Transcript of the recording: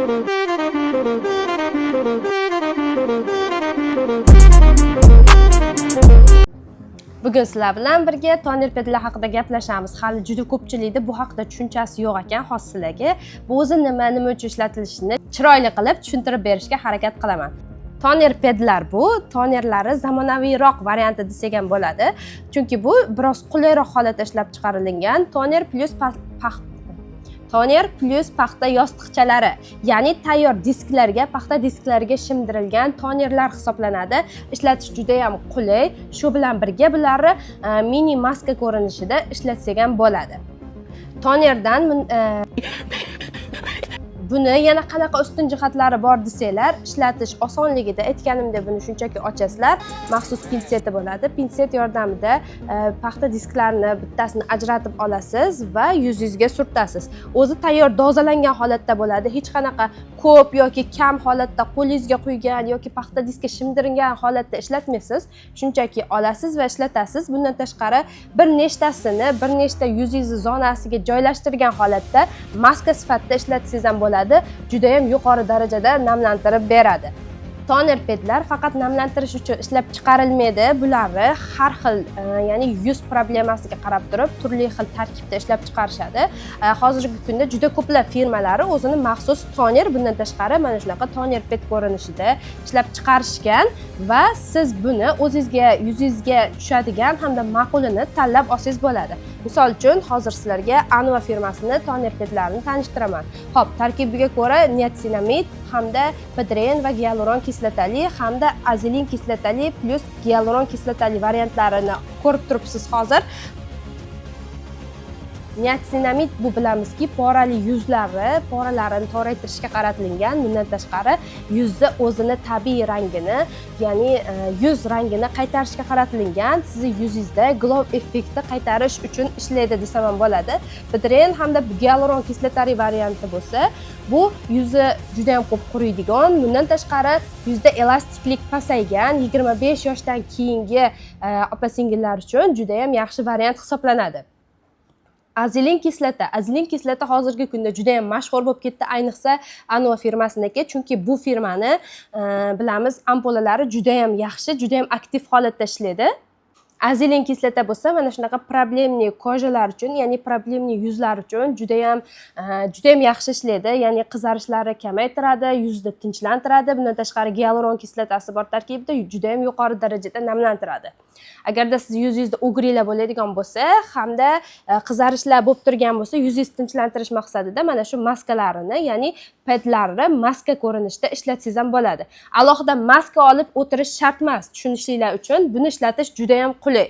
Bugun sizlar bilan birga toner pedlar haqida gaplashamiz. Hali juda ko'pchilikda bu haqida tushunchasi yo'q ekan, xos sizlarga. Bu o'zi nima uchun ishlatilishini chiroyli qilib tushuntirib berishga harakat qilaman. Toner pedlar bu, tonerlari zamonaviyroq varianti desak ham bo'ladi. Chunki bu biroz qulayroq holatda ishlab chiqarilgan toner plus paxta yostiqchalari, ya'ni tayyor disklarga, paxta disklariga shimdirilgan tonerlar hisoblanadi. Ishlatish juda ham qulay. Shu bilan birga bularni mini maska ko'rinishida ishlatsak ham bo'ladi. Tonerdan buni yana qanaqa ustun jihatlari bor desanglar, ishlatish osonligida aytganimdek buni shunchaki ochasizlar. Maxsus pinseti bo'ladi. Pinset yordamida paxta disklarini bittasini ajratib olasiz va yuzingizga surtasiz. O'zi tayyor dozalangan holatda bo'ladi. Hech qanaqa ko'p yoki kam holatda qo'lingizga quygan yoki paxta diskka shimdirilgan holatda ishlatmaysiz. Shunchaki olasiz va ishlatasiz. Bundan tashqari bir nechta yuzingiz zonasiga joylashtirgan holatda maska sifatida ishlatsangiz ham bo'ladi. Juda ham yuqori darajada namlantirib beradi. Toner pedlar faqat namlantirish uchun ishlab chiqarilmaydi. Bularni har xil, ya'ni yuz problemasiga qarab turib turli xil tarkibda ishlab chiqarishadi. Hozirgi kunda juda ko'plab firmalari o'zini maxsus toner, bundan tashqari mana shunaqa toner ped ko'rinishida ishlab chiqarishgan va siz buni o'zingizga, yuzingizga tushadigan hamda ma'qulini tanlab olsangiz bo'ladi. Misol uchun hozir sizlarga Anva firmasini toner pedlarini tanishtiraman. Xo'p, tarkibiga ko'ra niacinamid hamda pedren va gialuron kislotali hamda azilin kislotali plus gialuron kislotali variantlarini ko'rib turibsiz hozir. Niacinamid bu bilamizki, porali poralarini toraytirishga qaratilgan. Bundan tashqari yuzni o'zini tabiiy rangini, ya'ni yuz rangini qaytarishga qaratilgan. Sizni yuzingizda glow effektni qaytarish uchun ishlaydi desam ham bo'ladi. Pedren hamda gialuron kislotali varianti bo'lsa, bu yuzni juda ham ko'p quriydigan. Bundan tashqari yuzda elastiklik pasaygan 25 yoshdan keyingi opa-singillar uchun juda ham yaxshi variant hisoblanadi. Azilin kislota hozirgi kunda juda ham mashhur bo'lib ketdi, ayniqsa Anva firmasiniki, chunki bu firmani bilamiz, ampulalari juda ham yaxshi, juda ham aktiv holatda ishlaydi. Azilin kislota bo'lsa, mana shunaqa problemli kojalar uchun, ya'ni problemli yuzlar uchun juda ham yaxshi ishlaydi, ya'ni qizarishlarni kamaytiradi, yuzni tinchlantiradi. Bundan tashqari gialuron kislotasi bor tarkibida juda ham yuqori darajada namlantiradi. Agarda siz yuzingizda o'g'rilar bo'ladigan bo'lsa, hamda qizarishlar bo'lib turgan bo'lsa, yuzingizni tinchlantirish maqsadida mana shu maskalarini, ya'ni pedlarni maska ko'rinishida ishlatsangiz ham bo'ladi. Alohida maska olib o'tirish shart emas, tushunishinglar uchun buni ishlatish juda ham qulay.